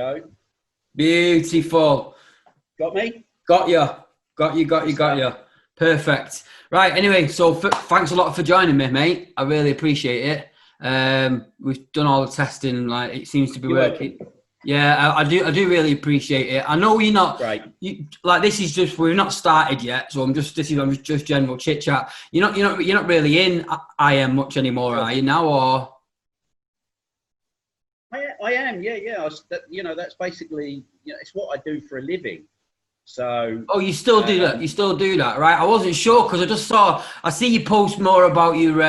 go. Beautiful. Got me? Got you. Got you. Perfect. Right. Anyway, so thanks a lot for joining me, mate. I really appreciate it. We've done all the testing. Like, it seems to be working. Yeah, I do really appreciate it. I know you're not Right. This is just, we've not started yet, so I'm just general chit chat. You're not really in IM much anymore, are you now? Or I am. Yeah. That's basically, it's what I do for a living. So. oh, you still do that? You still do that, right? I wasn't sure because I see you post more about your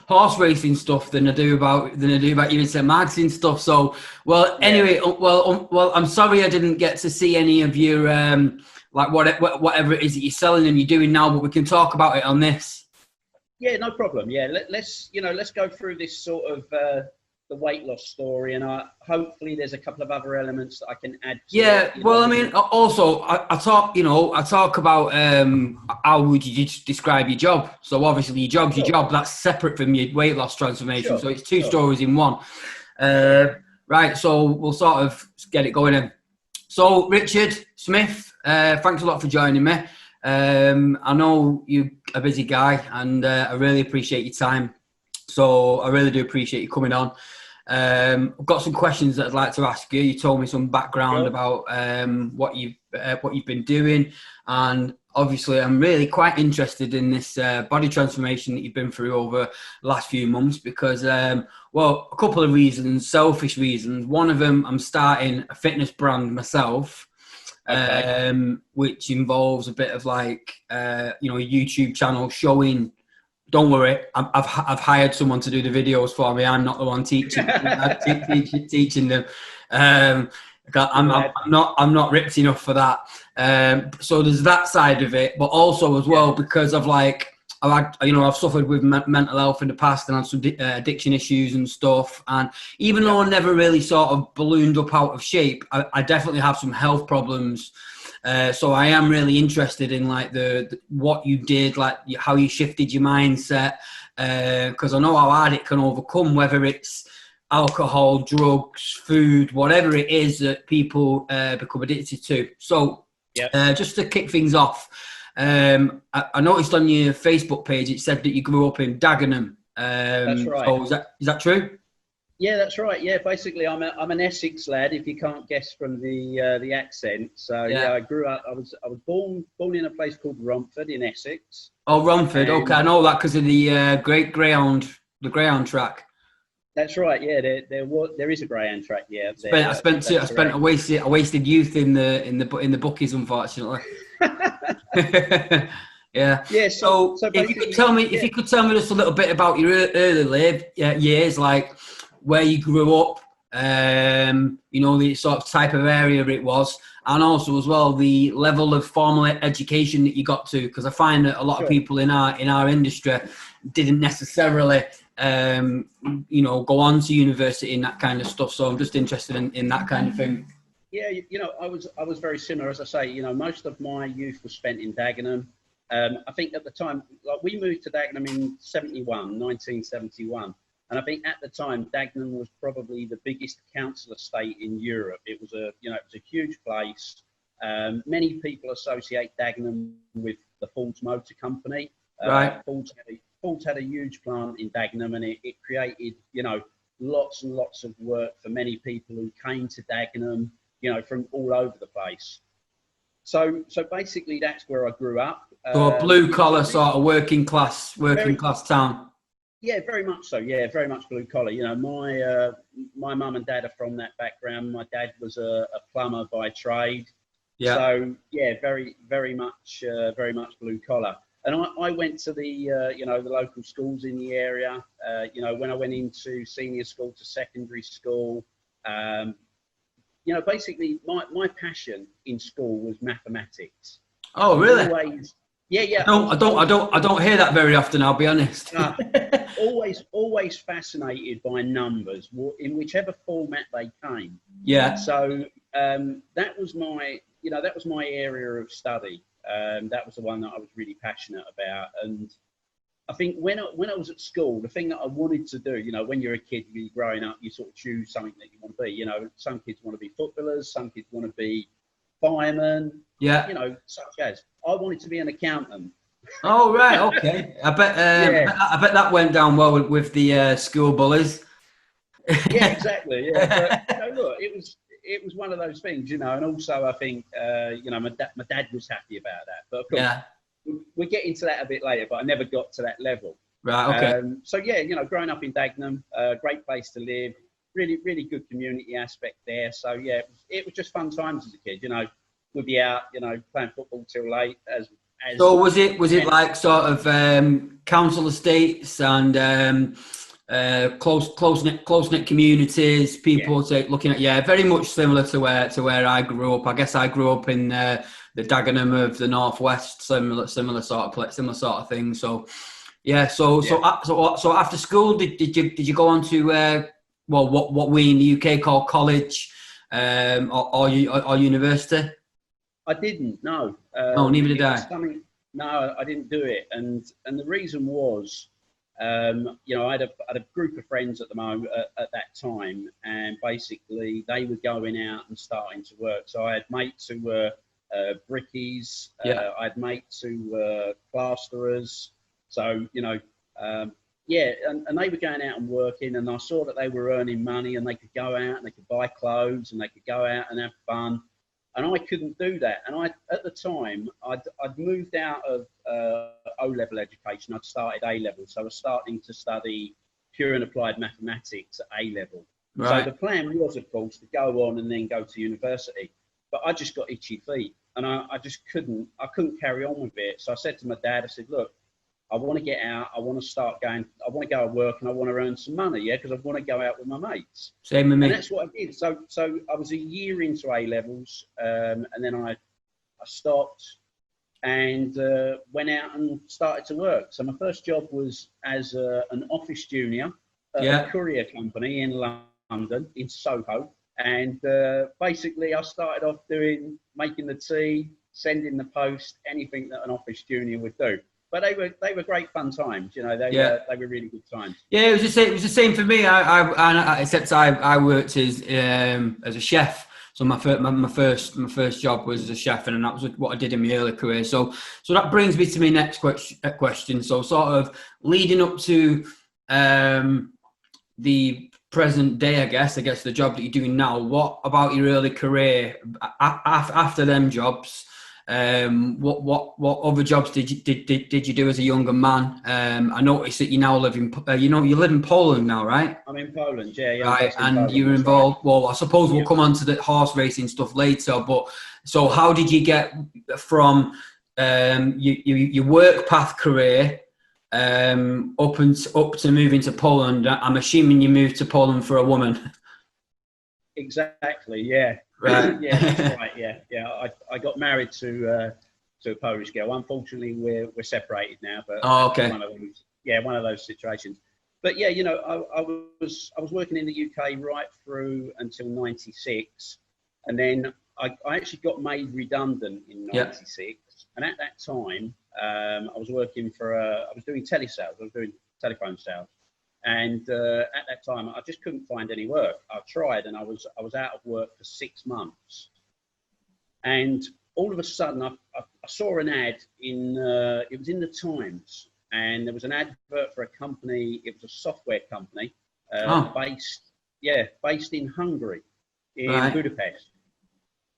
horse racing stuff than I do about your internet marketing stuff. So, well, anyway, well, I'm sorry I didn't get to see any of your whatever it is that you're selling and you're doing now, but we can talk about it on this. Yeah, no problem. Yeah, let's go through this sort of the weight loss story, and hopefully there's a couple of other elements that I can add to it, well, I mean, also I talk about how would you describe your job. So obviously your job's your job. That's separate from your weight loss transformation. So it's two stories in one. Right. So we'll sort of get it going in. So Richard Smith, thanks a lot for joining me. I know you're a busy guy, and I really appreciate your time. So I really do appreciate you coming on. I've got some questions that I'd like to ask you. You told me some background about what you've been doing, and obviously I'm really quite interested in this body transformation that you've been through over the last few months because, a couple of reasons, selfish reasons. One of them, I'm starting a fitness brand myself. Which involves a bit of a YouTube channel showing. Don't worry, I've hired someone to do the videos for me. I'm not the one teaching them. I'm not ripped enough for that. So there's that side of it, but also as well because of I've suffered with mental health in the past and had some addiction issues and stuff. And even though I never really sort of ballooned up out of shape, I definitely have some health problems. So I am really interested in what you did, how you shifted your mindset, because I know how hard it can overcome, whether it's alcohol, drugs, food, whatever it is that people become addicted to. So just to kick things off, I noticed on your Facebook page it said that you grew up in Dagenham. That's right. So is that true? Yeah, that's right. Yeah, basically, I'm an Essex lad. If you can't guess from the accent, so I grew up. I was born in a place called Romford in Essex. Oh, Romford. Okay, I know that because of the Great Greyhound track. That's right. Yeah, there is a greyhound track. Yeah, I wasted youth in the bookies, unfortunately. Yeah. Yeah. So if you could tell me just a little bit about your early years, like where you grew up, the sort of type of area it was, and also as well the level of formal education that you got to, because I find that a lot of people in our industry didn't necessarily go on to university and that kind of stuff. So I'm just interested in that kind of thing. Yeah, I was very similar. As I say, most of my youth was spent in Dagenham. I think at the time, we moved to Dagenham in 1971. And I think at the time, Dagenham was probably the biggest council estate in Europe. It was a huge place. Many people associate Dagenham with the Ford's Motor Company. Right. Ford's had a huge plant in Dagenham, and it created, lots and lots of work for many people who came to Dagenham, from all over the place. So basically, that's where I grew up. So a blue collar sort of working class town. Yeah, very much so. Yeah, very much blue collar. My mum and dad are from that background. My dad was a plumber by trade. Yeah. So yeah, very, very much blue collar. And I went to the local schools in the area. When I went into senior school to secondary school, basically my passion in school was mathematics. Oh, really? Always, yeah. I don't hear that very often, I'll be honest. Always fascinated by numbers in whichever format they came. Yeah. So that was my area of study. That was the one that I was really passionate about, and I think when I was at school, the thing that I wanted to do, you know, when you're a kid, you're growing up, you sort of choose something that you want to be. You know, some kids want to be footballers, some kids want to be firemen. Yeah. You know, such as I wanted to be an accountant. Oh right, okay. Yeah. I bet that went down well with the school bullies. Yeah, exactly. Yeah, but you know, look, it was one of those things, you know, and also I think you know, my dad was happy about that, but of course. Yeah. We'll get into that a bit later, but I never got to that level. Right. Okay. So yeah, you know, growing up in Dagenham, great place to live, really, really good community aspect there. So yeah, it was just fun times as a kid. You know, we'd be out, you know, playing football till late. So was it like sort of council estates and close knit communities? People looking at very much similar to where I grew up. I guess I grew up in the Dagenham of the northwest, similar sort of thing. So yeah, so after school, did you go on to what we in the UK call college, or university? I didn't. No. No, neither did I. No, I didn't do it, and the reason was, you know, I had a group of friends at the moment at that time, and basically they were going out and starting to work. So I had mates who were brickies. I had mates who were plasterers. So you know, and they were going out and working, and I saw that they were earning money, and they could go out and they could buy clothes, and they could go out and have fun. And I couldn't do that. And at the time, I'd moved out of O-level education. I'd started A-level. So I was starting to study pure and applied mathematics at A-level. Right. So the plan was, of course, to go on and then go to university. But I just got itchy feet. And I just couldn't carry on with it. So I said to my dad, I said, look, I want to get out. I want to start going. I want to go to work and I want to earn some money. Yeah, because I want to go out with my mates. Same with me. And that's what I did. So I was a year into A levels, and then I stopped and went out and started to work. So my first job was as an office junior at a courier company in London, in Soho. And basically, I started off making the tea, sending the post, anything that an office junior would do. But they were great fun times, you know. They were really good times. Yeah, it was the same for me. Except I worked as a chef. So my first job was as a chef, and that was what I did in my early career. So that brings me to my next question. So sort of leading up to the present day, I guess the job that you're doing now. What about your early career after them jobs? What other jobs did you do as a younger man? I noticed that you now live in you live in Poland now, right? I'm in Poland, yeah. Right, and you're involved. Right. Well, I suppose we'll come on to the horse racing stuff later. But so, how did you get from your work path career up to moving to Poland? I'm assuming you moved to Poland for a woman. Exactly. Yeah. Right. Yeah, that's right. Yeah. I got married to a Polish girl. Unfortunately, we're separated now. But okay. One of those situations. But yeah, you know, I was working in the UK right through until '96, and then I actually got made redundant in '96. Yeah. And at that time, I was working I was doing telesales. I was doing telephone sales. And at that time, I just couldn't find any work. I tried, and I was out of work for 6 months. And all of a sudden, I saw an ad it was in the Times, and there was an advert for a company. It was a software company based in Hungary, in Budapest.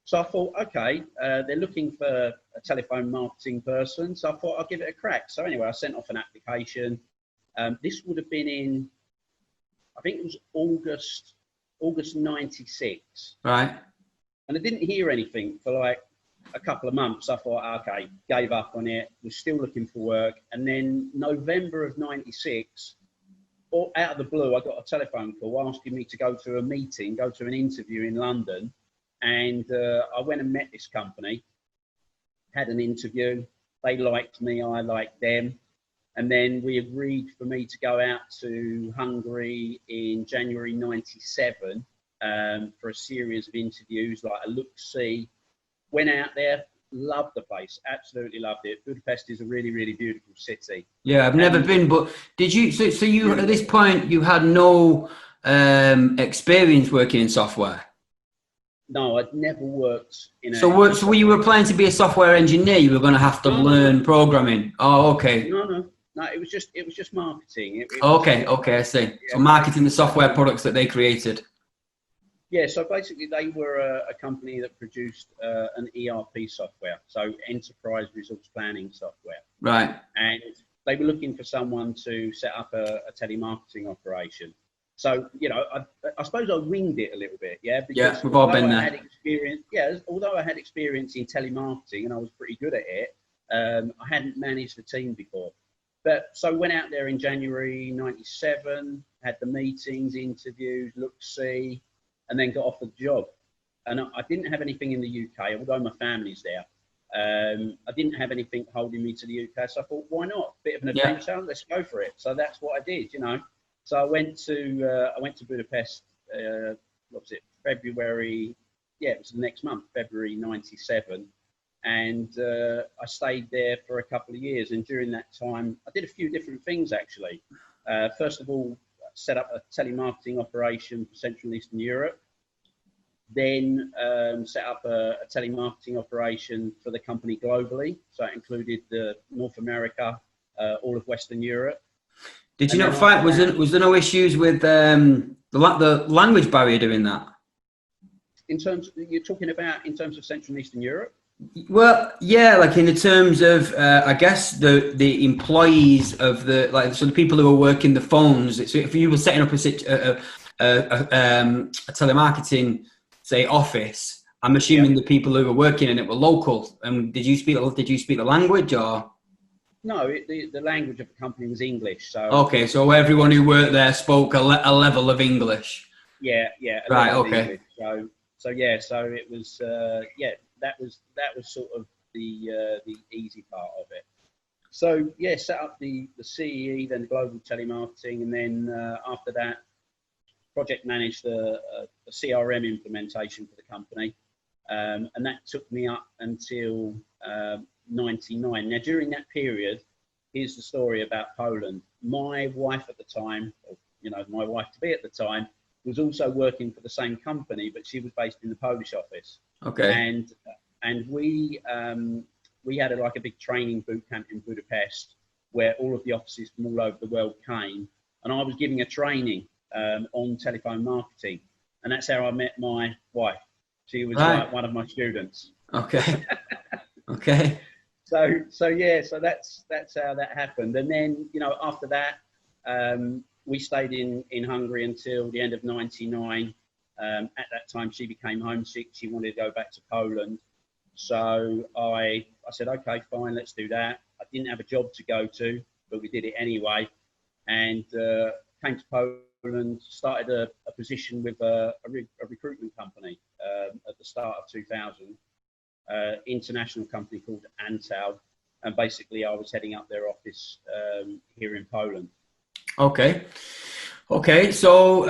So I thought, okay, they're looking for a telephone marketing person. So I thought I'll give it a crack. So anyway, I sent off an application. This would have been in, I think it was August '96. Right. And I didn't hear anything for like a couple of months. I thought, okay, gave up on it, was still looking for work. And then November of '96, out of the blue, I got a telephone call asking me to go to a meeting, go to an interview in London. And I went and met this company, had an interview. They liked me, I liked them. And then we agreed for me to go out to Hungary in January '97 for a series of interviews, like a look-see. Went out there, loved the place, absolutely loved it. Budapest is a really, really beautiful city. Yeah, I've never been, but did you? So you at this point you had no experience working in software. No, I'd never worked in a. So you were planning to be a software engineer? You were going to have to learn programming. Oh, okay. No. It was just marketing. Okay, I see. Yeah, so marketing the software products that they created. Yeah, so basically they were a company that produced an ERP software, so enterprise resource planning software. Right. And they were looking for someone to set up a telemarketing operation. So, you know, I suppose I winged it a little bit, yeah? Because we've all been there. Although I had experience in telemarketing and I was pretty good at it, I hadn't managed a team before. But so went out there in January '97, had the meetings, interviews, look-see, and then got offered the job. And I didn't have anything in the UK, although my family's there. I didn't have anything holding me to the UK, so I thought, why not? Bit of an adventure, let's go for it. So that's what I did, you know. So I went to Budapest. What was it? February? Yeah, it was the next month, February '97, and I stayed there for a couple of years. And during that time, I did a few different things actually. First of all, set up a telemarketing operation for Central and Eastern Europe. Then set up a telemarketing operation for the company globally. So it included North America, all of Western Europe. Did you not find, was there no issues with the language barrier doing that? In terms, you're talking about in terms of Central and Eastern Europe? Well, yeah, like in the terms of, I guess the employees of so the people who are working the phones. So if you were setting up a telemarketing, say, office, I'm assuming the people who were working in it were local. And did you speak the language or? No, the language of the company was English. So okay, so everyone who worked there spoke a level of English. Yeah. Right. Okay. English. So it was that was sort of the easy part of it. So yeah, set up the CEE, then global telemarketing, and then after that, project managed the CRM implementation for the company, and that took me up until '99. Now during that period, here's the story about Poland. My wife at the time, or, you know, my wife to be at the time, was also working for the same company, but she was based in the Polish office. Okay. And we had like a big training boot camp in Budapest where all of the offices from all over the world came, and I was giving a training on telephone marketing, and that's how I met my wife. She was like one of my students. Okay. Okay. So that's how that happened. And then, you know, after that, we stayed in Hungary until the end of '99. At that time, she became homesick. She wanted to go back to Poland. So I said, okay, fine, let's do that. I didn't have a job to go to, but we did it anyway. And came to Poland, started a position with a recruitment company at the start of 2000, international company called Untitled. And basically, I was heading up their office here in Poland. Okay. So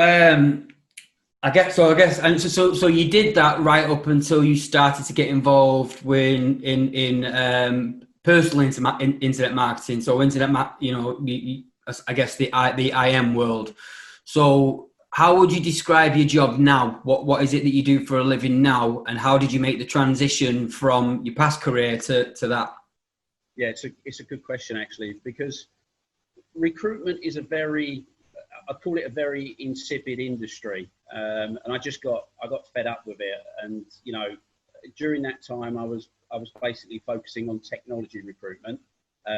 I guess, and so you did that right up until you started to get involved in personal internet marketing. So I guess the IM world. So how would you describe your job now? What is it that you do for a living now, and how did you make the transition from your past career to that? Yeah, it's a good question actually, because recruitment is I call it a very insipid industry, and I got fed up with it. And you know, during that time, I was basically focusing on technology recruitment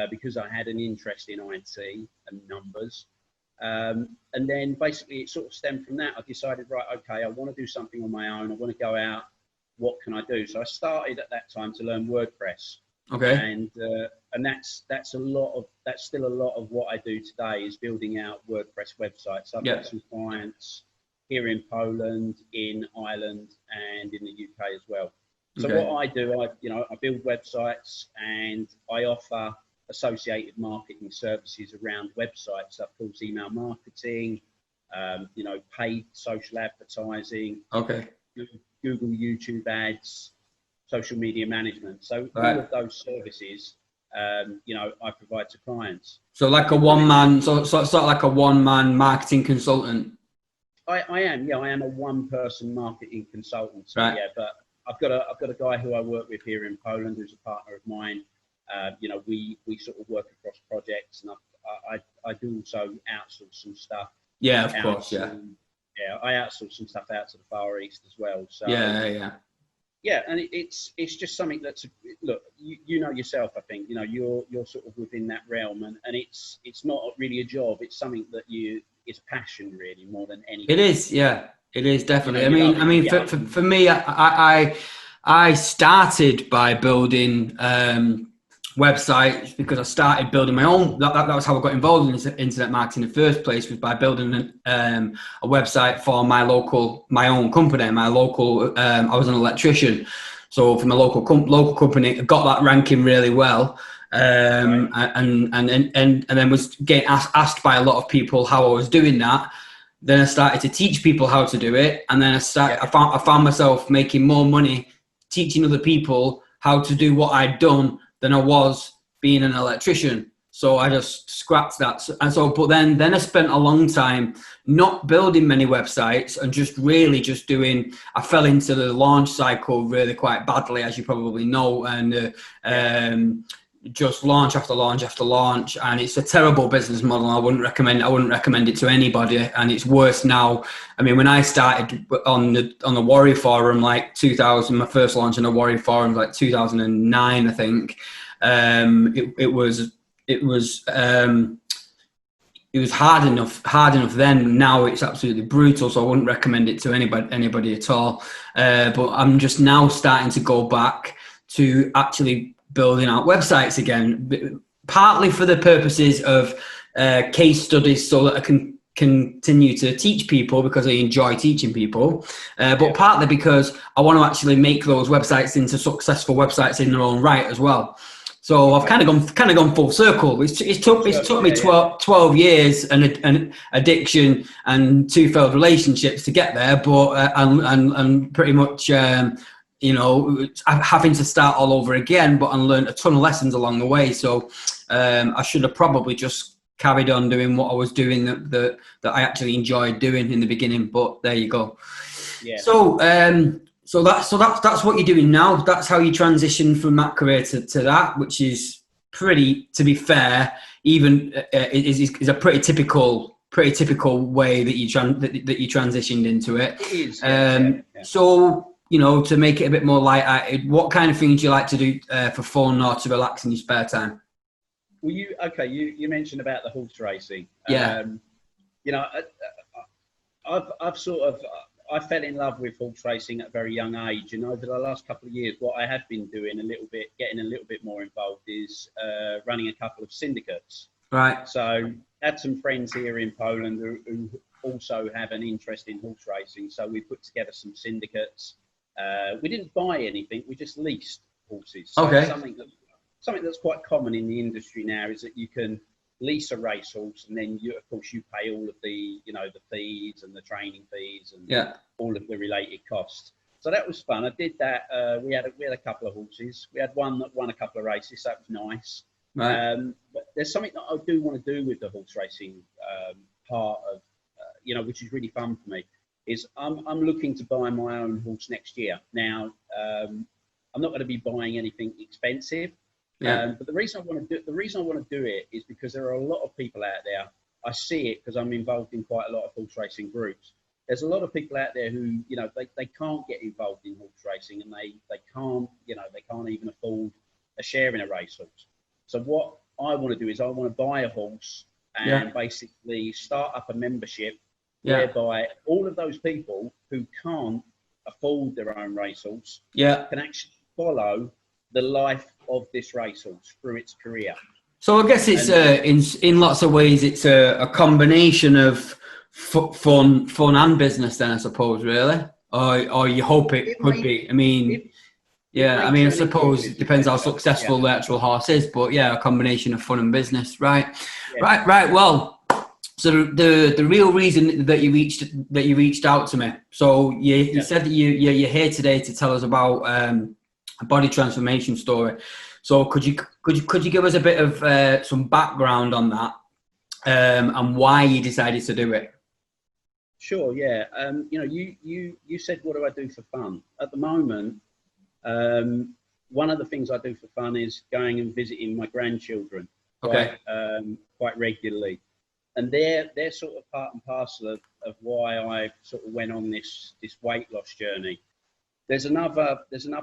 because I had an interest in IT and numbers. And then basically, it sort of stemmed from that. I decided, right, okay, I want to do something on my own. I want to go out. What can I do? So I started at that time to learn WordPress. Okay. And that's still a lot of what I do today is building out WordPress websites. I've got some clients here in Poland, in Ireland, and in the UK as well. So what I do, I build websites and I offer associated marketing services around websites. Of course, email marketing, paid social advertising, okay, Google, YouTube ads. social media management. So Right. all of those services, you know, I provide to clients. So like a one-man, so sort of like a one-man marketing consultant. I am, yeah, I am a one-person marketing consultant. So, Right. yeah, but I've got a guy who I work with here in Poland who's a partner of mine. You know, we sort of work across projects, and I do also outsource some stuff. Yeah, of course, yeah. Yeah, I outsource some stuff out to the Far East as well. So yeah, and it's just something that's, look, you know yourself. I think, you know, you're sort of within that realm, and it's not really a job. It's something that it's passion really more than anything. It is, yeah, it is definitely. You know, I mean, for me, I started by building websites because I started building my own. That was how I got involved in internet marketing in the first place, was by building a website for my own company. My local, I was an electrician, so from a local company, I got that ranking really well. And then was getting asked by a lot of people how I was doing that. Then I started to teach people how to do it, and then I found myself making more money teaching other people how to do what I'd done than I was being an electrician. So I just scrapped that. But then I spent a long time not building many websites and just doing. I fell into the launch cycle really quite badly, as you probably know, and just launch after launch after launch, and it's a terrible business model. I wouldn't recommend it to anybody, and it's worse now. I mean, when I started on the Warrior Forum, like 2000, my first launch on the Warrior Forum, like 2009, I think. It was hard enough then. Now it's absolutely brutal, so I wouldn't recommend it to anybody at all. But I'm just now starting to go back to actually building out websites again, partly for the purposes of case studies, so that I can continue to teach people because I enjoy teaching people, but partly because I want to actually make those websites into successful websites in their own right as well. So I've kind of gone full circle. It's took me 12 years and addiction and 2 failed relationships to get there, but and pretty much. You know, having to start all over again, but I learned a ton of lessons along the way. So I should have probably just carried on doing what I was doing that I actually enjoyed doing in the beginning. But there you go. Yeah. So that's what you're doing now. That's how you transition from that career to that, which is pretty, to be fair, even is a pretty typical way that you transitioned into it. It is. So, you know, to make it a bit more light-hearted, what kind of things do you like to do for fun or to relax in your spare time? Well, you mentioned about the horse racing. Yeah. You know, I fell in love with horse racing at a very young age, and over the last couple of years, what I have been doing getting a little bit more involved, is running a couple of syndicates. Right. So I had some friends here in Poland who also have an interest in horse racing, so we put together some syndicates. We didn't buy anything; we just leased horses. So okay. Something that's quite common in the industry now is that you can lease a racehorse, and then you pay all of the the fees and the training fees and all of the related costs. So that was fun. I did that. We had a couple of horses. We had one that won a couple of races. So that was nice. Right. But there's something that I do want to do with the horse racing part of which is really fun for me. Is I'm looking to buy my own horse next year. Now I'm not going to be buying anything expensive. But the reason I want to do it is because there are a lot of people out there. I see it because I'm involved in quite a lot of horse racing groups. There's a lot of people out there who they can't get involved in horse racing, and they can't even afford a share in a racehorse. So what I want to do is I want to buy a horse and basically start up a membership whereby all of those people who can't afford their own racehorse can actually follow the life of this racehorse through its career. So I guess it's in lots of ways it's a combination of fun and business then, I suppose, really, or you hope it could be. I mean, I suppose it depends how successful the actual horse is, but a combination of fun and business, right? Right. Well, so the real reason that you reached out to me. So you said that you're here today to tell us about a body transformation story. So could you give us a bit of some background on that, and why you decided to do it? Sure, yeah. You know, you said, what do I do for fun? At the moment, one of the things I do for fun is going and visiting my grandchildren quite regularly. And they're sort of part and parcel of why I sort of went on this weight loss journey. There's another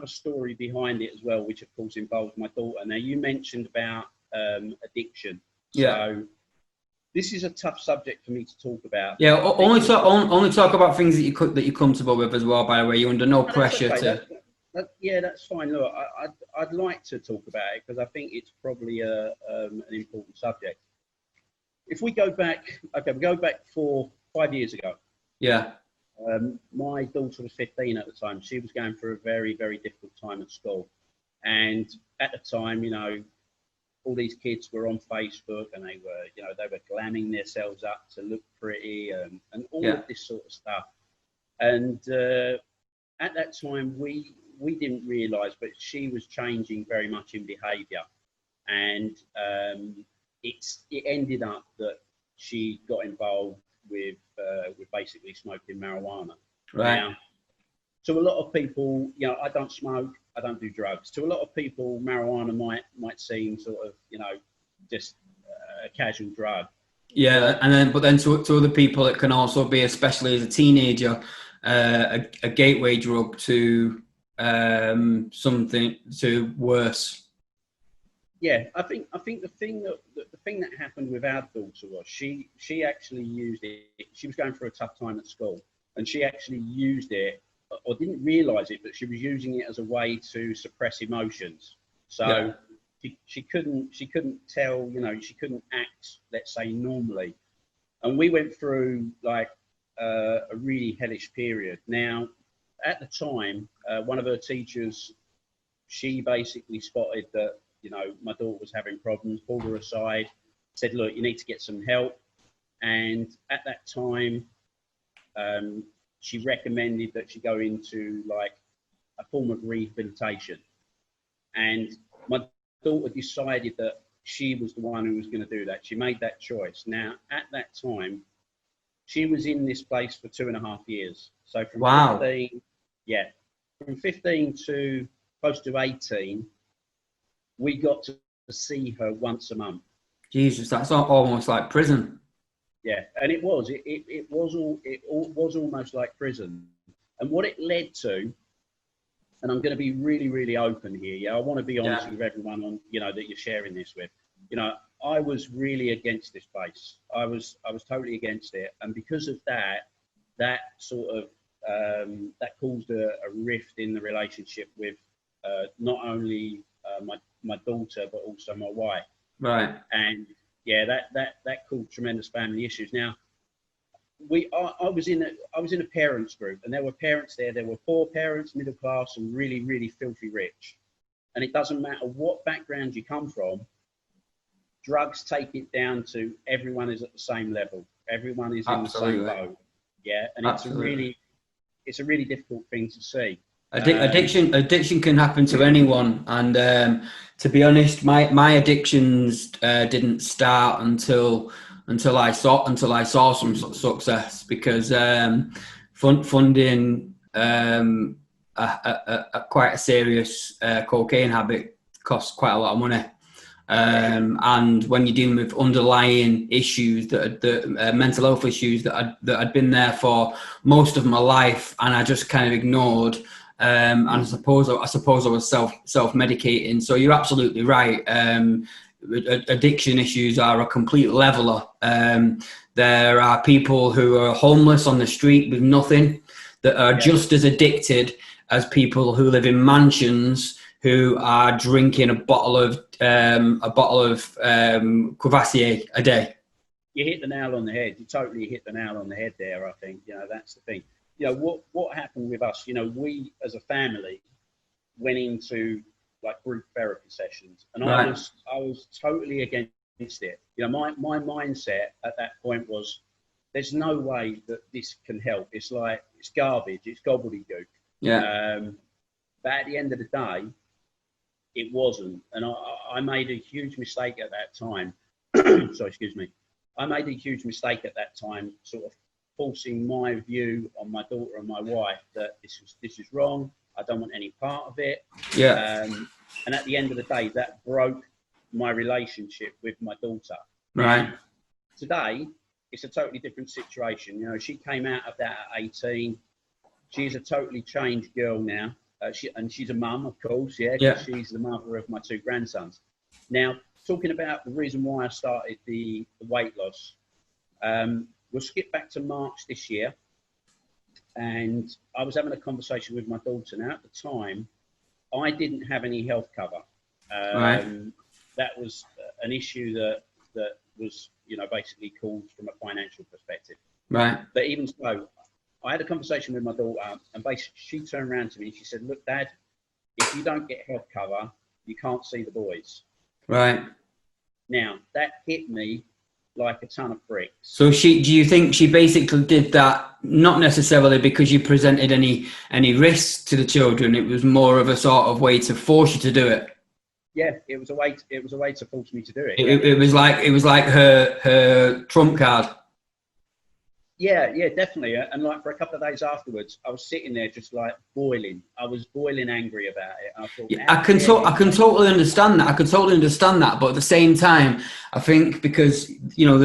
story behind it as well, which of course involves my daughter. Now, you mentioned about addiction. Yeah. So this is a tough subject for me to talk about. Yeah, only talk about things that you're comfortable with as well. By the way, you're under no pressure to. Yeah, that's fine. Look, I'd like to talk about it because I think it's probably an important subject. If we go back, we go back 5 years ago. Yeah. My daughter was 15 at the time. She was going through a very, very difficult time at school. And at the time, you know, all these kids were on Facebook and they were glamming themselves up to look pretty and all of this sort of stuff. And at that time, we didn't realise, but she was changing very much in behaviour. And it ended up that she got involved with basically smoking marijuana. Right. Now, to a lot of people, you know, I don't smoke, I don't do drugs. To a lot of people, marijuana might seem sort of, you know, just a casual drug. Yeah, but then to other people, it can also be, especially as a teenager, a gateway drug to something to worse. Yeah, I think the thing that happened with our daughter was she actually used it. She was going through a tough time at school, and she actually used it, or didn't realise it, but she was using it as a way to suppress emotions. So she couldn't tell, you know, she couldn't act, let's say, normally. And we went through like a really hellish period. Now, at the time, one of her teachers, she basically spotted that, you know, my daughter was having problems, pulled her aside, said, look, you need to get some help. And at that time, she recommended that she go into like a form of rehabilitation. And my daughter decided that she was the one who was going to do that. She made that choice. Now, at that time, she was in this place for 2.5 years. So from 15 to close to 18, we got to see her once a month. Jesus, that's almost like prison. Yeah, and it was almost like prison. And what it led to, and I'm going to be really, really open here. Yeah, I want to be honest with everyone on, you know, that you're sharing this with. You know, I was really against this place. I was totally against it, and because of that sort of that caused a rift in the relationship with not only my daughter but also my wife. Right. And yeah, that caused tremendous family issues. Now, I was in a parents group, and there were parents there. There were poor parents, middle class, and really, really filthy rich. And it doesn't matter what background you come from. Drugs take it down to everyone is at the same level. Everyone is in the same boat. Yeah, and it's a really difficult thing to see. Addiction can happen to anyone, and to be honest, my addictions didn't start until I saw some success, because funding quite a serious cocaine habit costs quite a lot of money. And when you're dealing with underlying issues that mental health issues that I'd been there for most of my life, and I just kind of ignored, and I suppose I was self-medicating. So you're absolutely right. Addiction issues are a complete leveler. There are people who are homeless on the street with nothing that are just as addicted as people who live in mansions who are drinking a bottle of Courvoisier a day. You hit the nail on the head. You totally hit the nail on the head there. I think, you know, that's the thing. You know, what happened with us, you know, we as a family went into like group therapy sessions, and I was totally against it. You know, my mindset at that point was, there's no way that this can help. It's like, it's garbage, it's gobbledygook. Yeah. But at the end of the day, it wasn't. And I made a huge mistake at that time. So, excuse me. I made a huge mistake at that time, sort of forcing my view on my daughter and my wife that this is wrong. I don't want any part of it. Yeah. And at the end of the day, that broke my relationship with my daughter. Right. Now, today, it's a totally different situation. You know, she came out of that at 18. She's a totally changed girl now. And she's a mum, of course, yeah, because she's the mother of my 2 grandsons. Now, talking about the reason why I started the weight loss, we'll skip back to March this year. And I was having a conversation with my daughter. Now, at the time, I didn't have any health cover. Right. That was an issue that was, you know, basically caused from a financial perspective. Right. But even so, I had a conversation with my daughter, and basically she turned around to me and she said, "Look, Dad, if you don't get health cover, you can't see the boys." Right. Now, that hit me like a ton of bricks. So do you think she basically did that not necessarily because you presented any risks to the children? It was more of a sort of way to force you to do it. Yeah, it was a way to force me to do it. It was like her trump card. Yeah, definitely. And like for a couple of days afterwards, I was sitting there just like boiling. I was boiling angry about it. And I thought, Yeah, I can totally understand that. I can totally understand that. But at the same time, I think because, you know,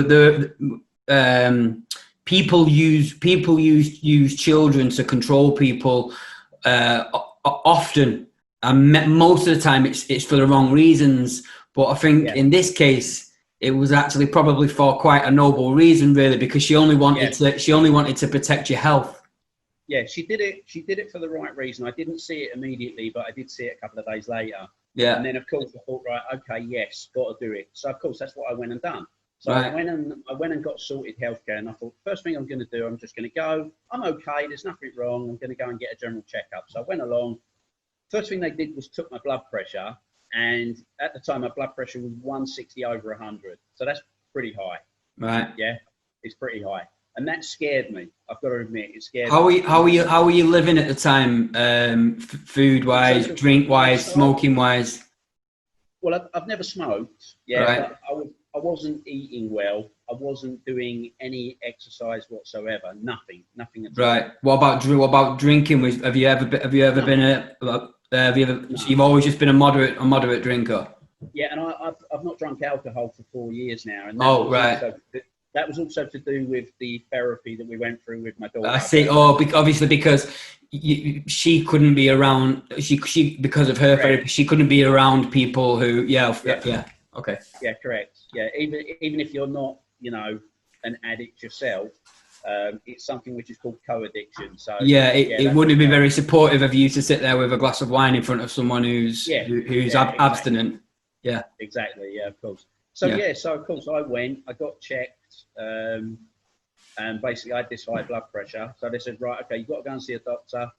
people use children to control people often, and most of the time it's for the wrong reasons. But I think in this case, it was actually probably for quite a noble reason, really, because she only wanted to protect your health. Yeah, she did it for the right reason. I didn't see it immediately, but I did see it a couple of days later. Yeah. And then of course I thought, right, okay, yes, got to do it. So of course that's what I went and done. So right. I went and got sorted healthcare, and I thought, first thing I'm going to do, I'm just going to go. I'm okay. There's nothing wrong. I'm going to go and get a general checkup. So I went along. First thing they did was took my blood pressure. And at the time, my blood pressure was 160 over 100. So that's pretty high. Right. Yeah, it's pretty high. And that scared me. I've got to admit, it scared me. How were you living at the time, food-wise, drink-wise, smoking-wise? Well, I've never smoked. Yeah, right. But I wasn't eating well. I wasn't doing any exercise whatsoever. Nothing at all. Right. What about drinking? Have you ever been so you've always just been a moderate drinker? Yeah, and I've not drunk alcohol for 4 years now. And that was also to do with the therapy that we went through with my daughter. I see. Obviously because she couldn't be around. She because of her therapy, she couldn't be around people who. Yeah. Okay. Yeah, correct. Yeah, even if you're not, you know, an addict yourself. It's something which is called co-addiction. So it wouldn't be very supportive of you to sit there with a glass of wine in front of someone who's abstinent. Yeah, exactly. Yeah, of course. So so of course I went. I got checked, and basically I had this high blood pressure. So they said, right, okay, you've got to go and see a doctor.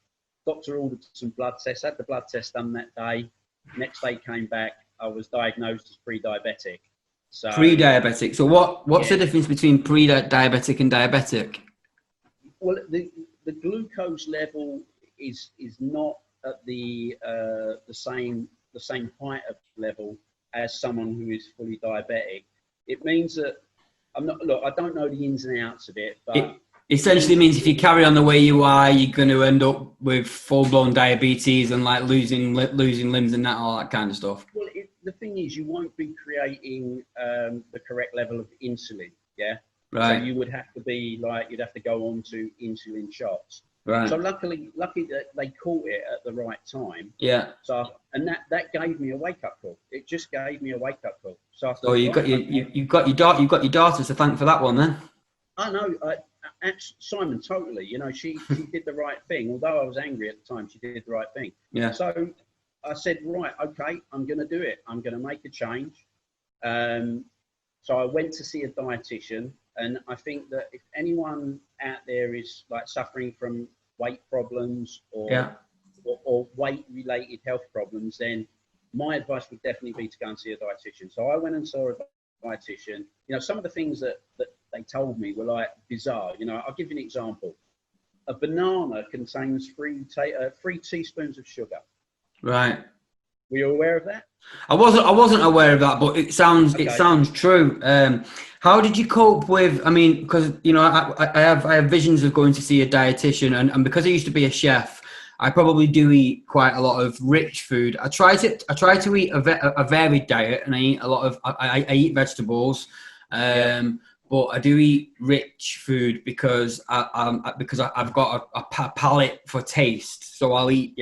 Doctor ordered some blood tests. Had the blood test done that day. Next day came back. I was diagnosed as pre-diabetic. So, pre-diabetic. So what's the difference between pre-diabetic and diabetic? Well, the glucose level is not at the same height of level as someone who is fully diabetic. It means that I don't know the ins and outs of it, but it essentially means if you carry on the way you are, you're going to end up with full-blown diabetes and like losing limbs and all that kind of stuff. Well, the thing is, you won't be creating the correct level of insulin. Yeah. Right. So you would have to be you'd have to go on to insulin shots. Right. So lucky that they caught it at the right time. Yeah. So that gave me a wake up call. It just gave me a wake up call. So I thought, you've got your daughter to thank for that one then. I know. Simon, totally. You know, she did the right thing. Although I was angry at the time, she did the right thing. Yeah. So I said, right, okay, I'm going to do it. I'm going to make a change. So I went to see a dietitian, and I think that if anyone out there is like suffering from weight problems or weight-related health problems, then my advice would definitely be to go and see a dietitian. So I went and saw a dietitian. You know, some of the things that they told me were like bizarre. You know, I'll give you an example. A banana contains 3 teaspoons of sugar. Right. Were you aware of that? I wasn't aware of that, but it sounds true. How did you cope with? I mean, because I have visions of going to see a dietitian, and because I used to be a chef, I probably do eat quite a lot of rich food. I try to eat a varied diet, and I eat a lot of I eat vegetables, but I do eat rich food because I've got a palate for taste. So I'll eat,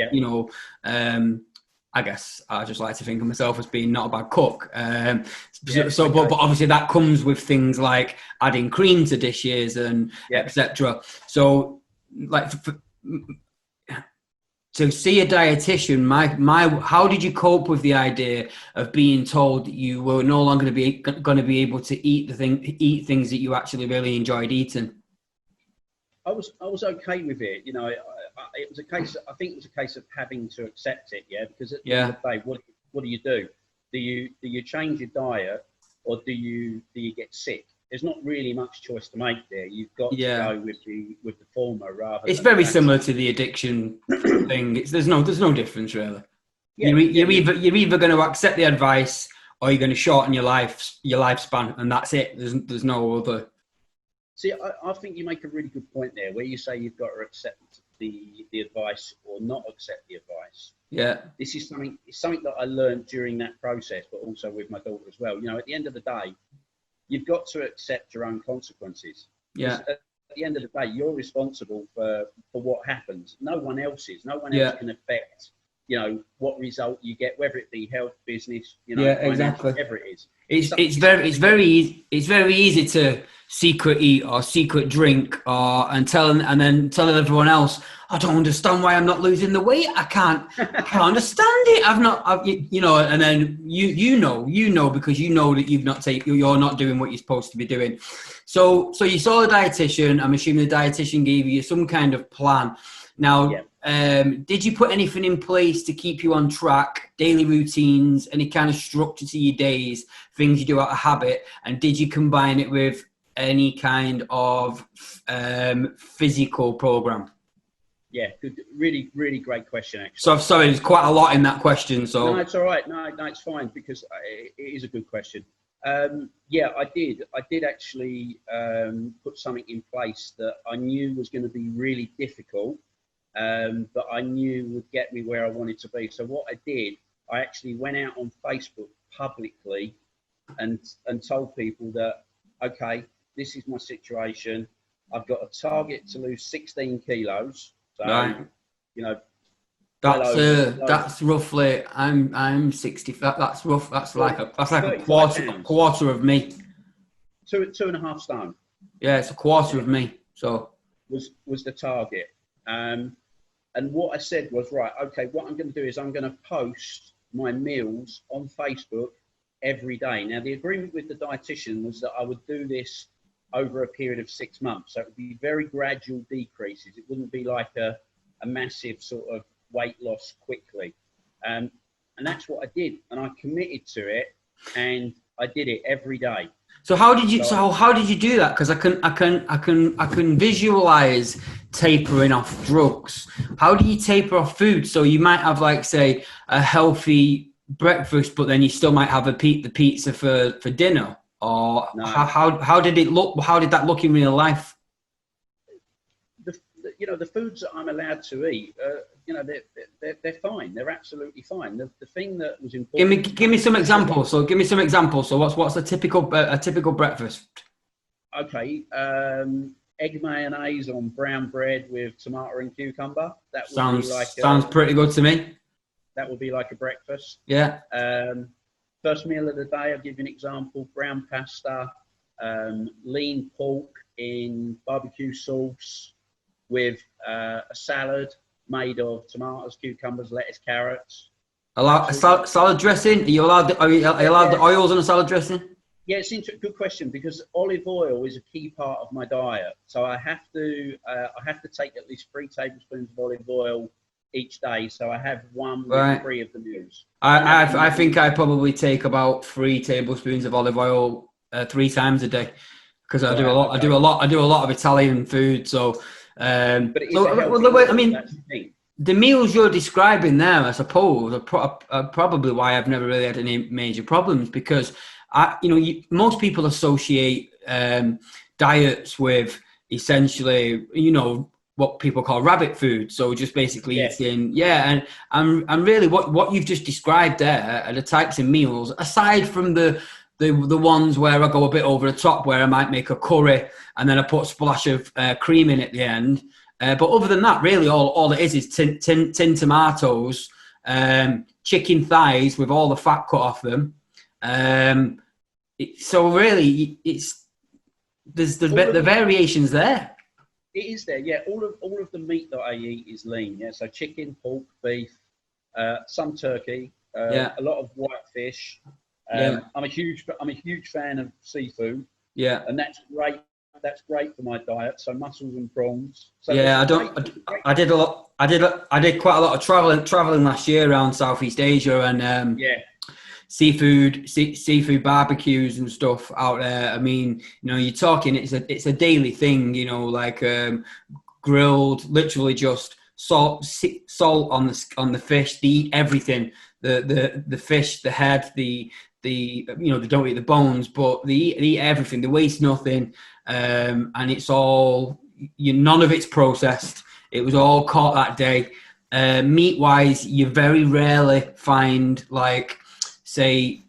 I guess I just like to think of myself as being not a bad cook. But obviously that comes with things like adding cream to dishes and etc. So like to see a dietitian, how did you cope with the idea of being told that you were no longer going to be able to eat things that you actually really enjoyed eating? I was okay with it. It was a case. I think it was a case of having to accept it. Yeah, because at the end of the day, what do you do? Do you change your diet, or do you get sick? There's not really much choice to make there. You've got to go with the former rather. It's very similar to the addiction thing. There's no difference really. You're either going to accept the advice or you're going to shorten your lifespan, and that's it. There's no other. See, I think you make a really good point there, where you say you've got to accept the advice or not accept the advice. Yeah. This is something that I learned during that process, but also with my daughter as well. At the end of the day, you've got to accept your own consequences. Yeah. At the end of the day, you're responsible for what happens. No one else is. No one else can affect, what result you get, whether it be health, business, exactly. Whatever it is. It's very easy to secret eat or secret drink and then telling everyone else, I don't understand why I'm not losing the weight. I can't understand it. And then you know because you know that you're not doing what you're supposed to be doing. So you saw a dietitian. I'm assuming the dietitian gave you some kind of plan. Now, did you put anything in place to keep you on track, daily routines, any kind of structure to your days, things you do out of habit? And did you combine it with any kind of physical program? Yeah, good. Really, really great question, actually. So, sorry, there's quite a lot in that question. So no, it's all right. No, it's fine because it is a good question. I did actually put something in place that I knew was going to be really difficult, but I knew would get me where I wanted to be. So what I did, I actually went out on Facebook publicly and told people that, okay, this is my situation. I've got a target to lose 16 kilos. So, right. That's roughly. I'm 60. That's rough. That's like a quarter of me. 2.5 stone. Yeah, it's a quarter of me. So was the target. And what I said was, right, okay, what I'm going to do is I'm going to post my meals on Facebook every day. Now, the agreement with the dietitian was that I would do this over a period of 6 months. So it would be very gradual decreases. It wouldn't be like a massive sort of weight loss quickly. And that's what I did. And I committed to it, and I did it every day. So how did you do that? Because I can visualize tapering off drugs. How do you taper off food? So you might have, like, say, a healthy breakfast, but then you still might have the pizza for dinner. Or no. How did it look? How did that look in real life? The foods that I'm allowed to eat, they're fine. They're absolutely fine. The thing that was important. Give me some examples. So give me some examples. So what's a typical breakfast? Okay, egg mayonnaise on brown bread with tomato and cucumber. That sounds pretty good to me. That would be like a breakfast. Yeah. First meal of the day, I'll give you an example: brown pasta, lean pork in barbecue sauce with a salad made of tomatoes, cucumbers, lettuce, carrots. Salad dressing? Are you allowed the oils in a salad dressing? Yeah, it's a good question, because olive oil is a key part of my diet. So I have to take at least 3 tablespoons of olive oil each day. So I have one with 3 of the meals. I think I probably take about 3 tablespoons of olive oil 3 times a day, because I do a lot of Italian food. So, but it is that's the thing. the meals you're describing there, I suppose, are probably why I've never really had any major problems, because most people associate diets with essentially, what people call rabbit food. So just basically eating, and really what you've just described there are the types of meals, aside from the ones where I go a bit over the top, where I might make a curry and then I put a splash of cream in at the end. But other than that, really, all it is tin tomatoes, chicken thighs with all the fat cut off them. So really, there's the variations there. It is there, yeah. All of the meat that I eat is lean, yeah. So chicken, pork, beef, some turkey, a lot of white fish. I'm a huge fan of seafood. Yeah, and that's great. That's great for my diet. So mussels and prawns. So I did a lot. I did quite a lot of traveling last year around Southeast Asia, and seafood barbecues and stuff out there. I mean, you're talking. It's a daily thing. Like grilled, literally just salt on the fish. They eat everything. The fish, the head, they don't eat the bones, but they eat everything. They waste nothing. And it's all, none of it's processed. It was all caught that day. Meat wise, you very rarely find, like, say,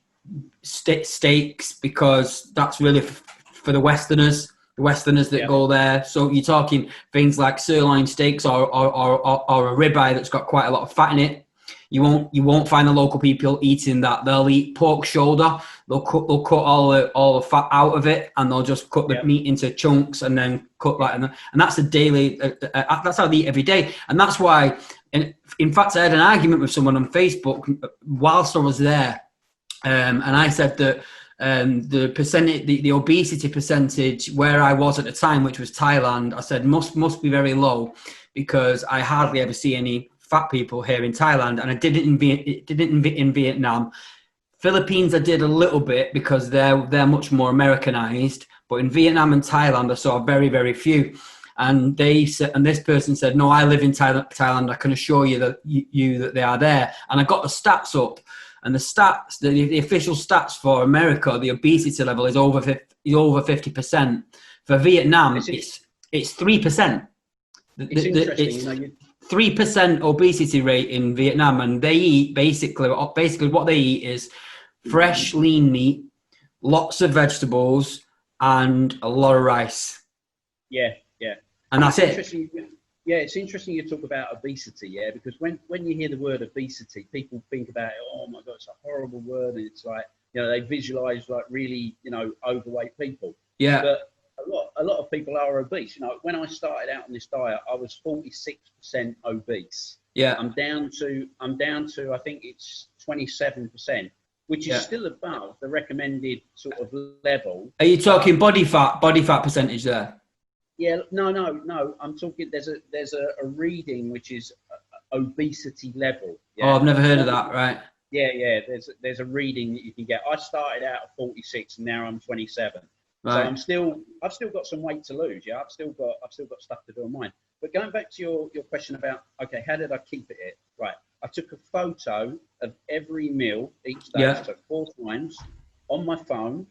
steaks, because that's really for the Westerners that go there. So you're talking things like sirloin steaks or a ribeye that's got quite a lot of fat in it. You won't find the local people eating that. They'll eat pork shoulder. They'll cut all the fat out of it, and they'll just cut the meat into chunks and then cut that. And that's a daily. That's how they eat every day. And that's why. And in fact, I had an argument with someone on Facebook whilst I was there, and I said that the percentage, the obesity percentage where I was at the time, which was Thailand, I said must be very low, because I hardly ever see any fat people here in Thailand, and I did it in Vietnam. Philippines I did a little bit, because they're much more Americanized, but in Vietnam and Thailand I saw very, very few. And this person said, no, I live in Thailand. I can assure you that they are there. And I got the stats up, and the official stats for America, the obesity level is over 50%. For Vietnam, it's 3%. It's interesting, 3% obesity rate in Vietnam, and they eat basically what they eat is fresh, lean meat, lots of vegetables, and a lot of rice. Yeah. And that's it. Yeah, it's interesting you talk about obesity, yeah, because when you hear the word obesity, people think about it, oh my God, it's a horrible word, and it's like, they visualize like really, overweight people. Yeah. But a lot of people are obese. When I started out on this diet, I was 46% obese. Yeah. I'm down to I think it's 27%, which is still above the recommended sort of level. Are you talking body fat percentage there? Yeah, no. I'm talking. There's a reading which is obesity level. Yeah? Oh, I've never heard of that. Right. Yeah. There's a reading that you can get. I started out at 46, and now I'm 27. Right. So I've still got some weight to lose. Yeah, I've still got stuff to do on mine. But going back to your question about, okay, how did I keep it? Right. I took a photo of every meal each day. Yeah. So 4 times on my phone.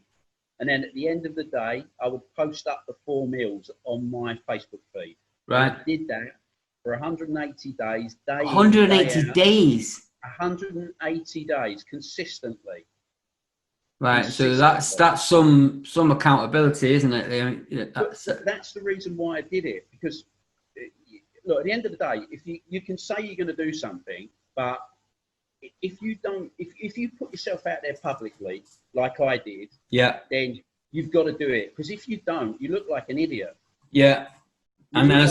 And then at the end of the day, I would post up the 4 meals on my Facebook feed. Right. And I did that for 180 days. 180 days? 180 days, consistently. Right, so that's some accountability, isn't it? That's the reason why I did it, because, look, at the end of the day, if you can say you're going to do something, but if you put yourself out there publicly, like I did, then you've got to do it. Because if you don't, you look like an idiot. Yeah, and then I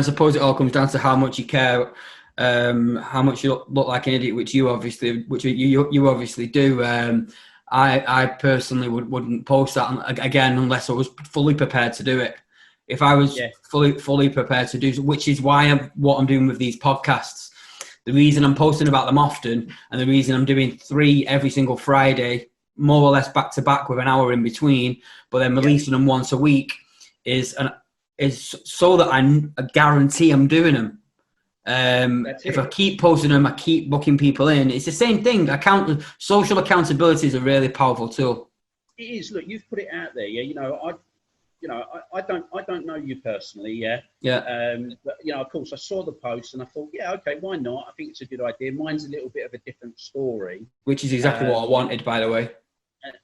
suppose it all comes down to how much you care, how much you look like an idiot, which you obviously do. I personally wouldn't post that again unless I was fully prepared to do it. If I was fully prepared to do, which is why what I'm doing with these podcasts. The reason I'm posting about them often, and the reason I'm doing 3 every single Friday, more or less back to back with an hour in between, but then releasing them once a week, is so that I guarantee I'm doing them. If I keep posting them, I keep booking people in. It's the same thing. Social accountability is a really powerful tool. It is. Look, you've put it out there. Yeah, I don't know you personally. Yeah. Yeah. But of course, I saw the post and I thought, yeah, okay, why not? I think it's a good idea. Mine's a little bit of a different story. Which is exactly what I wanted, by the way.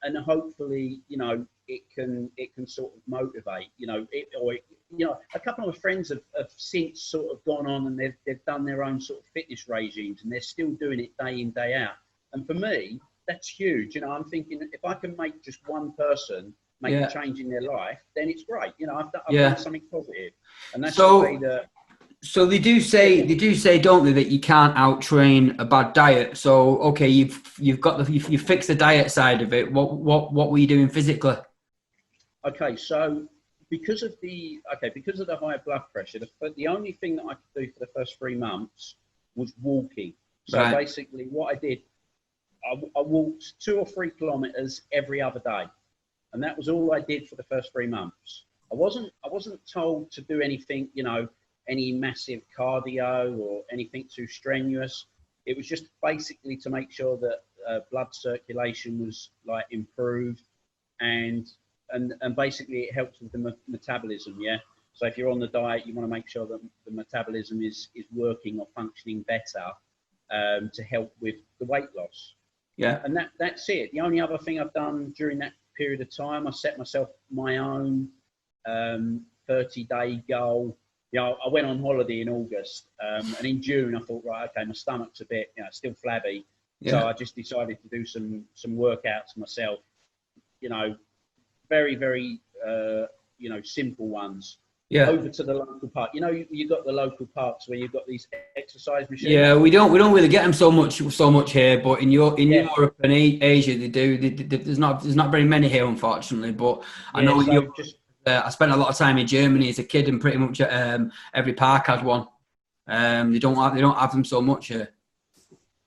And hopefully, it can sort of motivate. A couple of friends have since sort of gone on and they've done their own sort of fitness regimes and they're still doing it day in, day out. And for me, that's huge. I'm thinking if I can make just one person make a change in their life, then it's great. I've done something positive, and that's the way that. So they do say, don't they, that you can't out-train a bad diet. So okay, you've fixed the diet side of it. What were you doing physically? Okay, so because of the high blood pressure, the only thing that I could do for the first 3 months was walking. So basically, what I did, I walked 2 or 3 kilometers every other day, and that was all I did for the first 3 months. I wasn't told to do anything, any massive cardio or anything too strenuous. It was just basically to make sure that blood circulation was like improved, and basically it helps with the metabolism. Yeah. So if you're on the diet, you want to make sure that the metabolism is working or functioning better to help with the weight loss. Yeah. And that's it. The only other thing I've done during that period of time, I set myself my own 30-day goal. I went on holiday in August, and in June I thought, right, okay, my stomach's a bit, still flabby. Yeah. So I just decided to do some workouts myself. Very, very, simple ones. Yeah. Over to the local park. You've got the local parks where you've got these exercise machines. Yeah, we don't really get them so much here, but in Europe and Asia they do. There's not very many here, unfortunately. But I know I spent a lot of time in Germany as a kid, and pretty much every park has one. They don't have them so much here.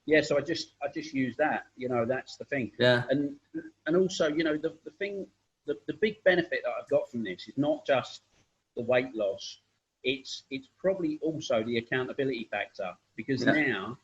Yeah, so I just use that. That's the thing. Yeah. And also, the thing, the big benefit that I've got from this is not just the weight loss. It's probably also the accountability factor, because now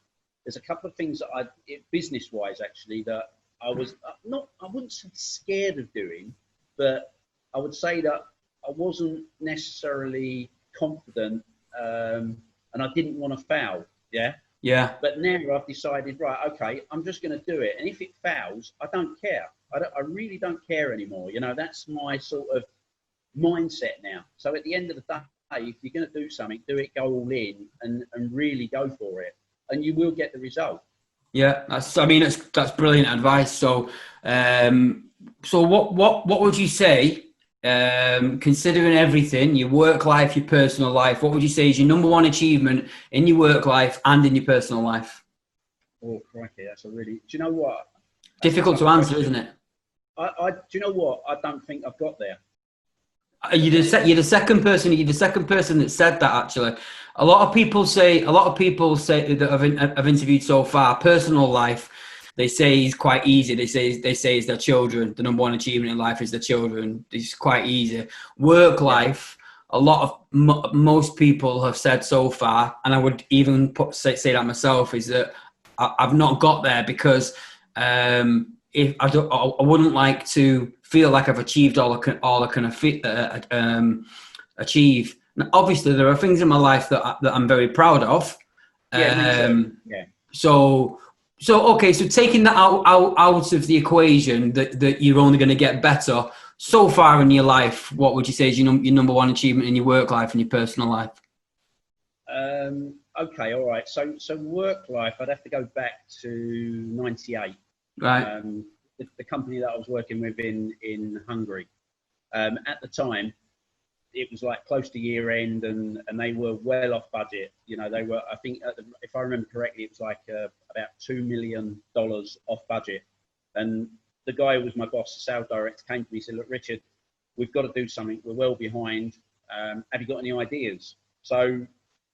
there's a couple of things that business wise actually, that I was I wouldn't say scared of doing, but I would say that I wasn't necessarily confident, and I didn't want to fail. Yeah. Yeah. But now I've decided, right, okay, I'm just going to do it. And if it fails, I don't care. I really don't care anymore. That's my sort of mindset now. So at the end of the day, if you're going to do something, do it, go all in and really go for it, and you will get the result. Yeah, that's brilliant advice. So, so what would you say, considering everything, your work life, your personal life, what would you say is your number one achievement in your work life and in your personal life? Oh, crikey, that's a really. Do you know what? Difficult to answer, isn't it? Do you know what? I don't think I've got there. You're the second person. You're the second person that said that. Actually, a lot of people say that I've interviewed so far. Personal life, they say is quite easy. They say it's their children. The number one achievement in life is their children. It's quite easy. Work life, a lot of most people have said so far, and I would even say that myself, is that I've not got there because if I wouldn't like to feel like I've achieved all I can achieve. Now, obviously, there are things in my life that I'm very proud of. So okay. So taking that out of the equation, that you're only going to get better. So far in your life, what would you say is your number one achievement in your work life and your personal life? Okay, all right. So work life, I'd have to go back to 98. Right. The company that I was working with in Hungary. At the time, it was like close to year end, and they were well off budget. They were, I think, if I remember correctly, it was like about $2 million off budget. And the guy who was my boss, the sales director, came to me and said, "Look, Richard, we've got to do something. We're well behind. Have you got any ideas?" So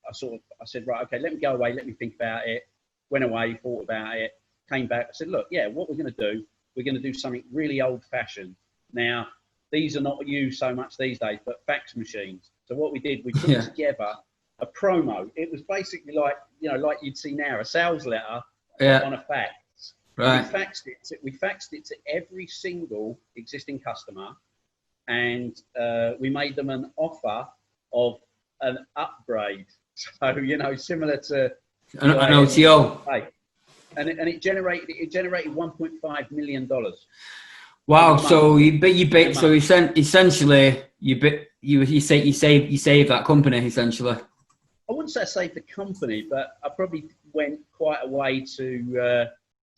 I said, right, okay, let me go away. Let me think about it. Went away, thought about it, came back. I said, look, what we're going to do, we're going to do something really old fashioned. Now, these are not used so much these days, but fax machines. So what we did, we put together a promo. It was basically like, you know, like you'd see now, a sales letter on a fax. Right. We faxed it to every single existing customer, and we made them an offer of an upgrade. So, you know, similar to an OTO. And it generated $1.5 million. Wow! So essentially you save that company essentially. I wouldn't say I saved the company, but I probably went quite a way to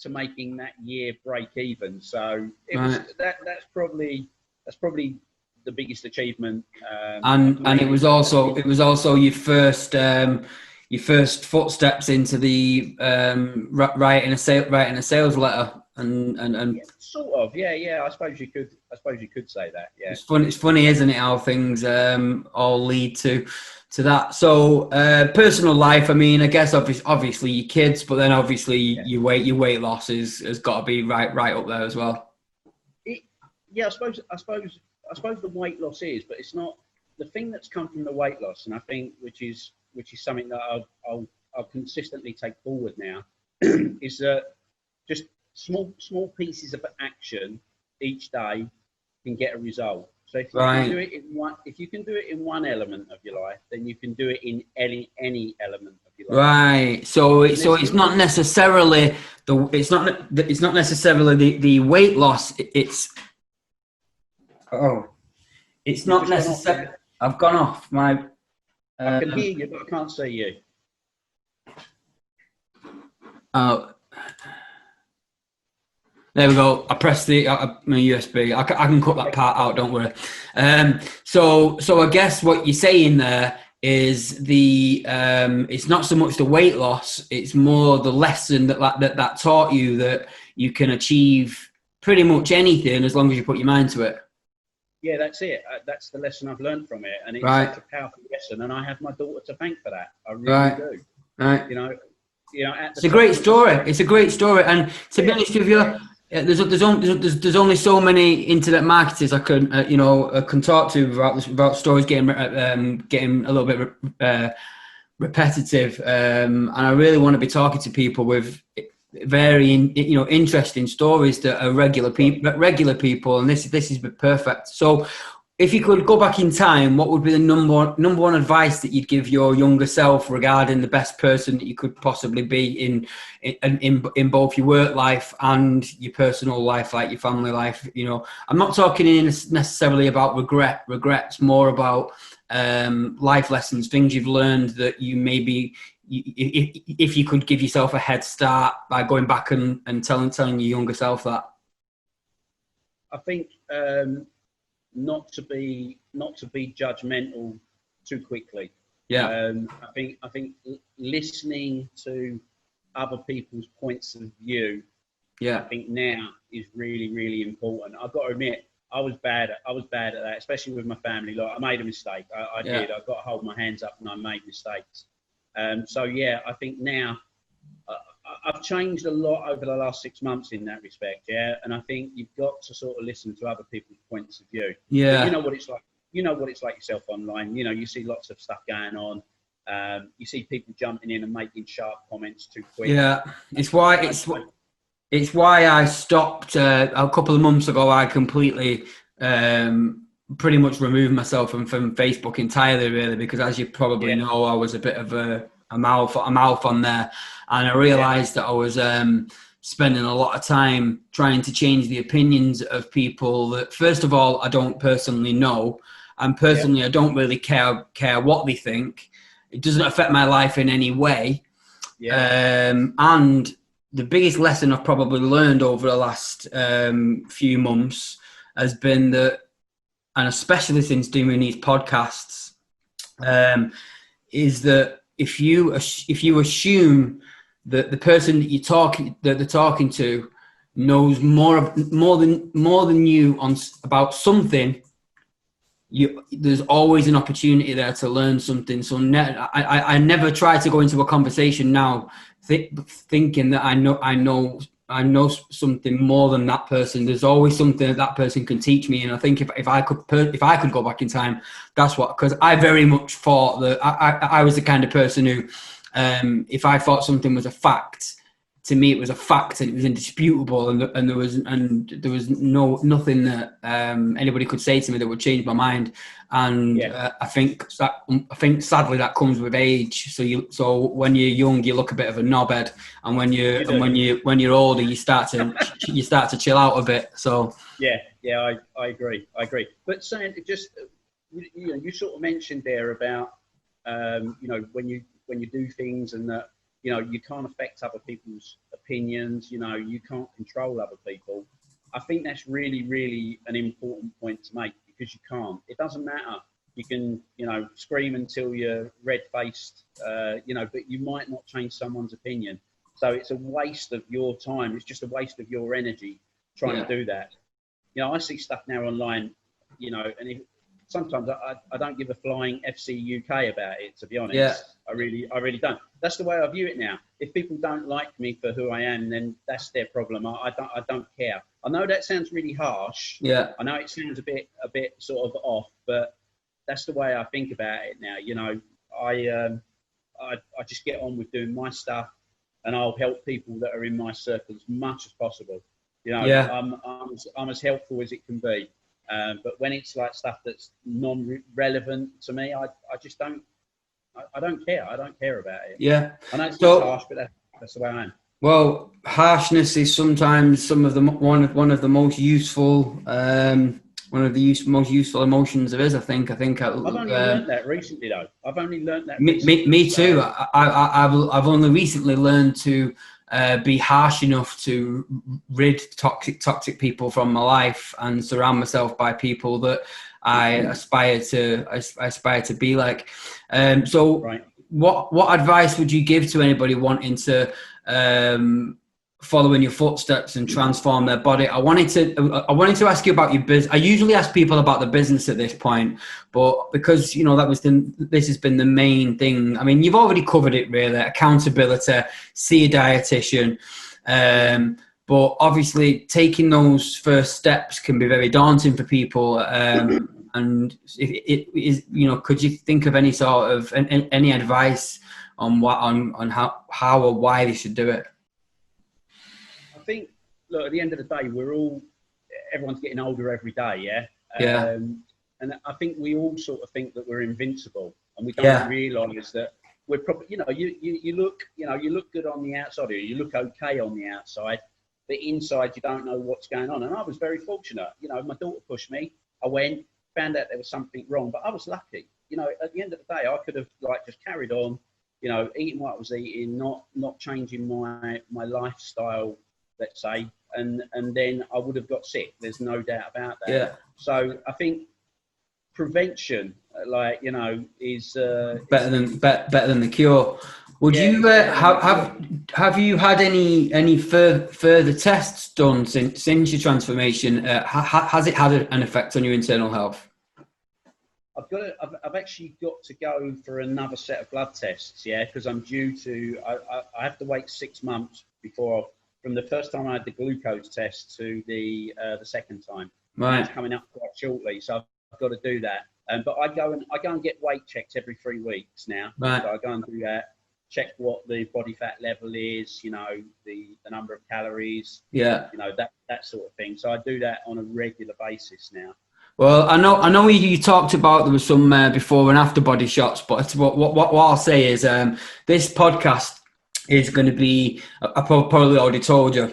making that year break even. So it was that's probably the biggest achievement. And it was also your first footsteps into the writing a sales letter and sort of yeah. I suppose you could say that. Yeah. It's funny, isn't it, how things all lead to that. So personal life, I mean, I guess obviously your kids, but then obviously your weight loss has got to be right up there as well. I suppose the weight loss is, but it's not the thing that's come from the weight loss, and I think which is something that I'll consistently take forward now is that just small pieces of action each day can get a result. So if you can do it in one element of your life, then you can do it in any element of your life. Right. So it's not necessarily the weight loss. It's not necessarily. I've gone off my. I can hear you, but I can't see you. Oh. There we go. I pressed my USB. I can cut that part out. Don't worry. So I guess what you're saying there is it's not so much the weight loss. It's more the lesson that taught you that you can achieve pretty much anything as long as you put your mind to it. Yeah, that's it. That's the lesson I've learned from it, and it's such a powerful lesson. And I have my daughter to thank for that. I really do. Right. You know. It's a great story. It's a great story, and to be honest with you. There's only so many internet marketers I can can talk to about stories getting a little bit repetitive, and I really want to be talking to people with very interesting stories that are regular people, and this is perfect. So, if you could go back in time, what would be the number one advice that you'd give your younger self regarding the best person that you could possibly be in both your work life and your personal life, like your family life? You know, I'm not talking necessarily about regrets, more about life lessons, things you've learned that you maybe, if you could give yourself a head start by going back and telling your younger self that. I think. Not to be judgmental too quickly. Yeah. I think listening to other people's points of view. Yeah. I think now is really, really important. I've got to admit, I was bad at that, especially with my family. Like, I made a mistake. I did. I've got to hold my hands up when I made mistakes. So yeah, I think now. I've changed a lot over the last 6 months in that respect, and I think you've got to sort of listen to other people's points of view. Yeah, you know what it's like. You know what it's like yourself online. You know, you see lots of stuff going on. You see people jumping in and making sharp comments too quick. Yeah, it's why I stopped a couple of months ago. I completely pretty much removed myself from Facebook entirely, really, because as you probably know, I was a bit of a mouth on there. And I realised that I was spending a lot of time trying to change the opinions of people that, first of all, I don't personally know. And personally, I don't really care what they think. It doesn't affect my life in any way. And the biggest lesson I've probably learned over the last few months has been that, and especially since doing these podcasts, is that if you assume that the person that they're talking to knows more than you about something, there's always an opportunity there to learn something. So I never try to go into a conversation now thinking that I know I know something more than that person. There's always something that person can teach me. And I think if I could go back in time, that's what, because I very much thought that I was the kind of person who, if I thought something was a fact, to me it was a fact and it was indisputable, and there was nothing that anybody could say to me that would change my mind. And I think sadly that comes with age. So when you're young, you look a bit of a knobhead, and when you're older, you start to chill out a bit. So I agree. But saying just, you sort of mentioned there about when you do things, and that you can't affect other people's opinions. You can't control other people. I think that's really, really an important point to make, because you can't. It doesn't matter. You can, scream until you're red-faced, but you might not change someone's opinion. So it's a waste of your time. It's just a waste of your energy trying to do that. I see stuff now online, and sometimes I don't give a flying FC UK about it, to be honest. Yeah. I really don't. That's the way I view it now. If people don't like me for who I am, then that's their problem. I don't care. I know that sounds really harsh. Yeah. I know it sounds a bit sort of off, but that's the way I think about it now. I just get on with doing my stuff, and I'll help people that are in my circle as much as possible. I'm as helpful as it can be. But when it's like stuff that's non-relevant to me, I just don't. I don't care. I don't care about it. Yeah. I know it's harsh, but that's the way I am. Well, harshness is sometimes one of the most useful most useful emotions there is. I think. I've only learned that recently, though. Me too. I've only recently learned to be harsh enough to rid toxic people from my life and surround myself by people that I aspire to be like. Right. What advice would you give to anybody wanting to follow in your footsteps and transform their body? I wanted to ask you about your business. I usually ask people about the business at this point, but because this has been the main thing. I mean, you've already covered it really. Accountability, see a dietitian, but obviously taking those first steps can be very daunting for people. And it is, could you think of any sort of any advice on how or why they should do it? I think, look, at the end of the day, everyone's getting older every day, yeah? Yeah. And I think we all sort of think that we're invincible, and we don't realise that we're probably, you look good on the outside, or you look okay on the outside, but inside you don't know what's going on. And I was very fortunate. My daughter pushed me. I went, found out there was something wrong, but I was lucky. At the end of the day, I could have just carried on, eating what I was eating, not changing my lifestyle, let's say, and then I would have got sick. There's no doubt about that. Yeah. So I think prevention, is better than the cure. Would you have you had any further tests done since your transformation? Has it had an effect on your internal health? I've actually got to go for another set of blood tests, because I'm due to. I have to wait 6 months from the first time I had the glucose test to the second time. Right. It's coming up quite shortly, so I've got to do that. But I go and get weight checked every 3 weeks now. Right. So I go and do that, check what the body fat level is, the number of calories, that sort of thing. So I do that on a regular basis now. Well, I know you talked about there was some before and after body shots, but what I'll say is this podcast is going to be, I probably already told you,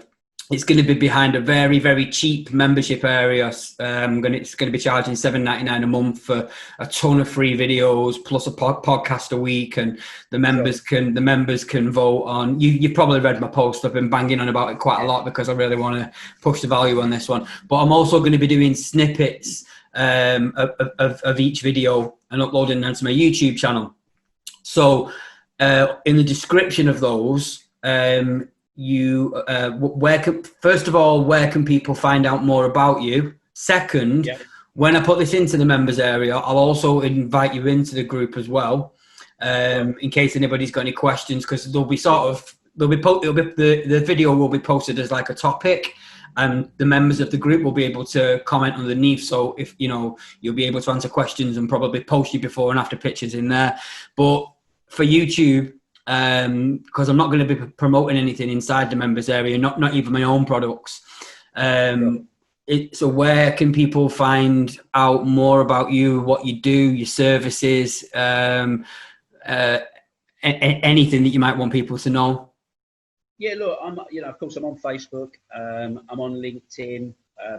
it's going to be behind a very, very cheap membership area. It's going to be charging $7.99 a month for a ton of free videos plus a podcast a week, and the members can vote on. You've probably read my post. I've been banging on about it quite a lot because I really want to push the value on this one. But I'm also going to be doing snippets of each video and uploading them to my YouTube channel. So in the description of those, first of all, where can people find out more about you? Second, when I put this into the members area, I'll also invite you into the group as well, in case anybody's got any questions, because there'll be sort of the video will be posted as like a topic, and the members of the group will be able to comment underneath. So if you'll be able to answer questions and probably post your before and after pictures in there. But for YouTube, because I'm not going to be promoting anything inside the members area, not even my own products. So where can people find out more about you, what you do, your services, anything that you might want people to know? Yeah, look, of course, I'm on Facebook. I'm on LinkedIn.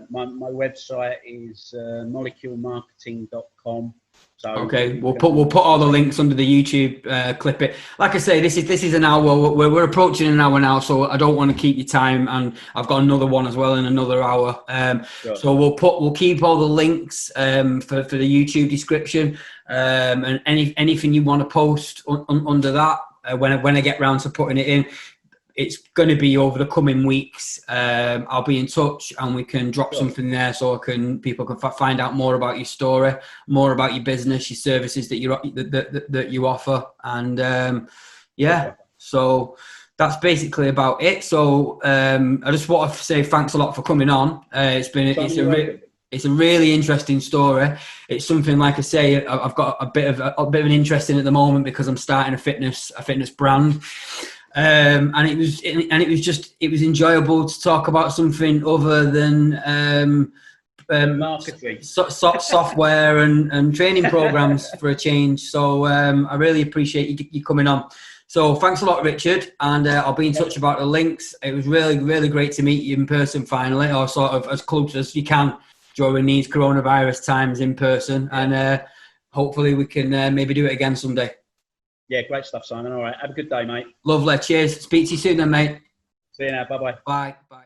My website is moleculemarketing.com. So okay, we'll put all the links under the YouTube clip. It, like I say, this is an hour. We're approaching an hour now, so I don't want to keep your time, and I've got another one as well in another hour. Sure. So we'll keep all the links for the YouTube description, and anything you want to post under that when I get round to putting it in. It's going to be over the coming weeks. I'll be in touch, and we can drop something there so people can find out more about your story, more about your business, your services that you offer, and so that's basically about it. So I just want to say thanks a lot for coming on. It's a really interesting story. It's something, like I say, I've got a bit of an interest in at the moment because I'm starting a fitness brand. And it was enjoyable to talk about something other than marketing, software and training programs for a change. So I really appreciate you coming on. So thanks a lot, Richard, and I'll be in touch about the links. It was really, really great to meet you in person finally, or sort of as close as you can during these coronavirus times in person, and hopefully we can maybe do it again someday. Yeah, great stuff, Simon. All right. Have a good day, mate. Lovely. Cheers. Speak to you soon then, mate. See you now. Bye-bye. Bye. Bye.